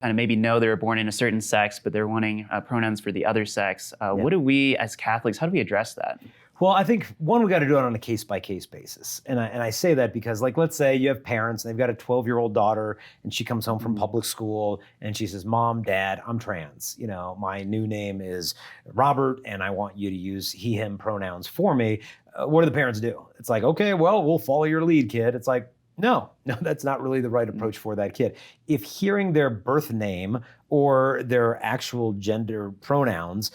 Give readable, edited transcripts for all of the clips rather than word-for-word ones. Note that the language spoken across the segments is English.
kind of maybe know they were born in a certain sex, but they're wanting pronouns for the other sex. What do we as Catholics, how do we address that? Well, I think one, we got to do it on a case-by-case basis. And I say that because, like, let's say you have parents and they've got a 12-year-old daughter and she comes home from public school and she says, Mom, Dad, I'm trans. You know, my new name is Robert and I want you to use he, him pronouns for me. What do the parents do? It's like, okay, well, we'll follow your lead, kid. It's like, no, that's not really the right approach for that kid. If hearing their birth name or their actual gender pronouns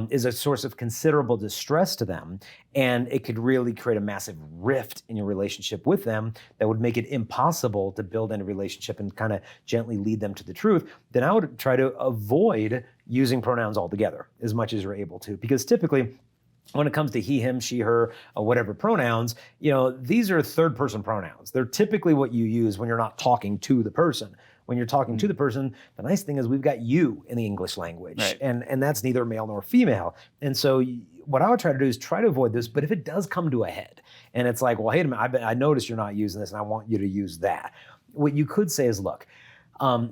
is a source of considerable distress to them, and it could really create a massive rift in your relationship with them that would make it impossible to build any relationship and kind of gently lead them to the truth, then I would try to avoid using pronouns altogether as much as you're able to. Because typically, when it comes to he, him, she, her, whatever pronouns, you know, these are third person pronouns. They're typically what you use when you're not talking to the person. When you're talking to the person, the nice thing is we've got you in the English language, right. and that's neither male nor female. And so what I would try to do is try to avoid this, but if it does come to a head, and it's like, well, hey, I noticed you're not using this, and I want you to use that. What you could say is, look,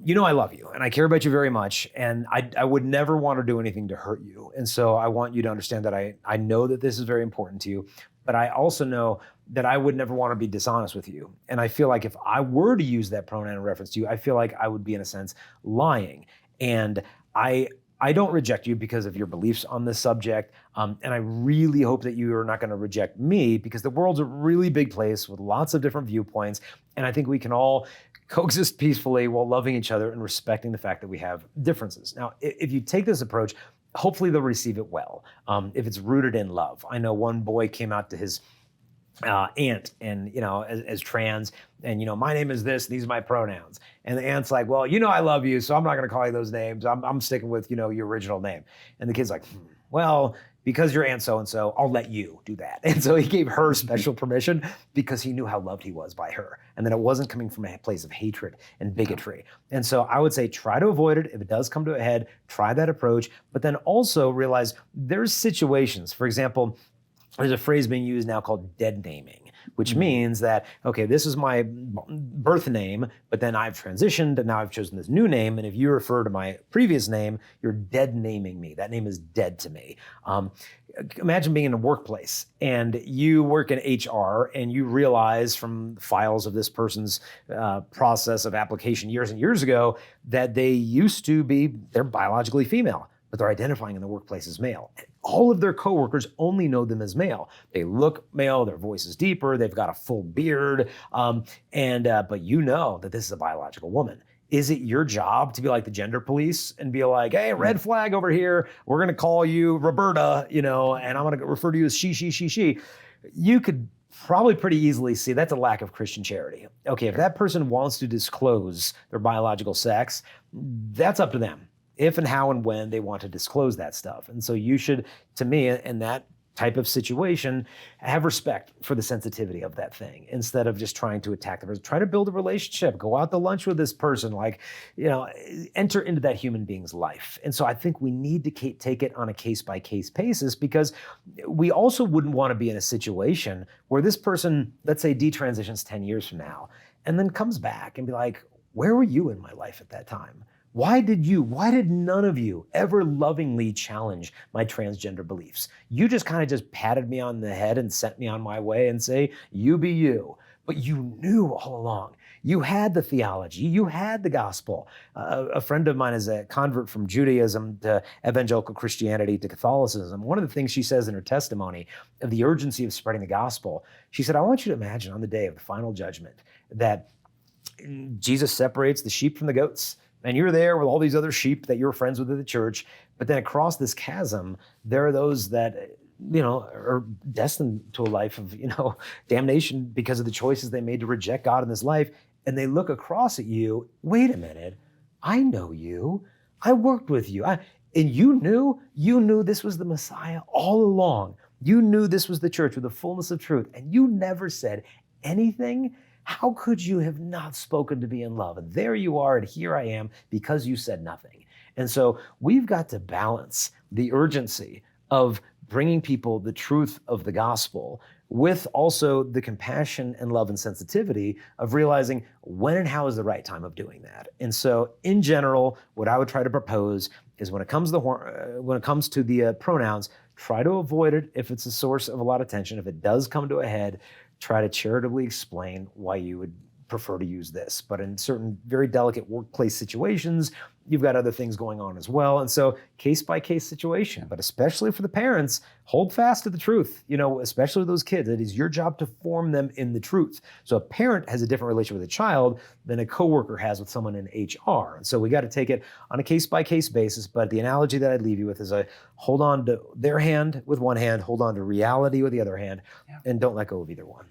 you know I love you and I care about you very much, and I would never want to do anything to hurt you. And so I want you to understand that I know that this is very important to you, but I also know that I would never want to be dishonest with you. And I feel like if I were to use that pronoun in reference to you, I feel like I would be, in a sense, lying. And I don't reject you because of your beliefs on this subject. And I really hope that you are not going to reject me, because the world's a really big place with lots of different viewpoints. And I think we can all coexist peacefully while loving each other and respecting the fact that we have differences. Now, if you take this approach, hopefully they'll receive it well, if it's rooted in love. I know one boy came out to his aunt and, you know, as trans, and, you know, my name is this, these are my pronouns. And the aunt's like, well, you know, I love you, so I'm not going to call you those names. I'm sticking with, you know, your original name. And the kid's like, well, because you're Aunt so-and-so, I'll let you do that. And so he gave her special permission because he knew how loved he was by her. And that it wasn't coming from a place of hatred and bigotry. And so I would say try to avoid it. If it does come to a head, try that approach. But then also realize there's situations. For example, there's a phrase being used now called dead naming, which means that, okay, this is my birth name, but then I've transitioned and now I've chosen this new name. And if you refer to my previous name, you're dead naming me. That name is dead to me. Imagine being in a workplace and you work in HR and you realize from files of this person's process of application years and years ago that they used to be, they're biologically female, but they're identifying in the workplace as male. All of their coworkers only know them as male. They look male, their voice is deeper, they've got a full beard, but you know that this is a biological woman. Is it your job to be like the gender police and be like, hey, red flag over here, we're gonna call you Roberta, you know, and I'm gonna refer to you as she. You could probably pretty easily see that's a lack of Christian charity. Okay, if that person wants to disclose their biological sex, that's up to them. If and how and when they want to disclose that stuff. And so you should, to me, in that type of situation, have respect for the sensitivity of that thing instead of just trying to attack the person. Try to build a relationship, go out to lunch with this person, like, you know, enter into that human being's life. And so I think we need to take it on a case-by-case basis, because we also wouldn't want to be in a situation where this person, let's say, detransitions 10 years from now, and then comes back and be like, where were you in my life at that time? Why did none of you ever lovingly challenge my transgender beliefs? You just kind of just patted me on the head and sent me on my way and say, you be you. But you knew all along. You had the theology, you had the gospel. A friend of mine is a convert from Judaism to evangelical Christianity to Catholicism. One of the things she says in her testimony of the urgency of spreading the gospel, she said, I want you to imagine on the day of the final judgment that Jesus separates the sheep from the goats. And you're there with all these other sheep that you're friends with at the church. But then across this chasm, there are those that, you know, are destined to a life of, you know, damnation because of the choices they made to reject God in this life. And they look across at you, wait a minute, I know you. I worked with you. And you knew this was the Messiah all along. You knew this was the church with the fullness of truth. And you never said anything. How could you have not spoken to me in love? And there you are, and here I am because you said nothing. And so we've got to balance the urgency of bringing people the truth of the gospel with also the compassion and love and sensitivity of realizing when and how is the right time of doing that. And so in general, what I would try to propose is when it comes to the pronouns, try to avoid it if it's a source of a lot of tension. If it does come to a head, try to charitably explain why you would prefer to use this. But in certain very delicate workplace situations, you've got other things going on as well. And so case by case situation, but especially for the parents, hold fast to the truth, especially with those kids. It is your job to form them in the truth. So a parent has a different relationship with a child than a coworker has with someone in HR. And so we got to take it on a case by case basis. But the analogy that I'd leave you with is hold on to their hand with one hand, hold on to reality with the other hand, and don't let go of either one.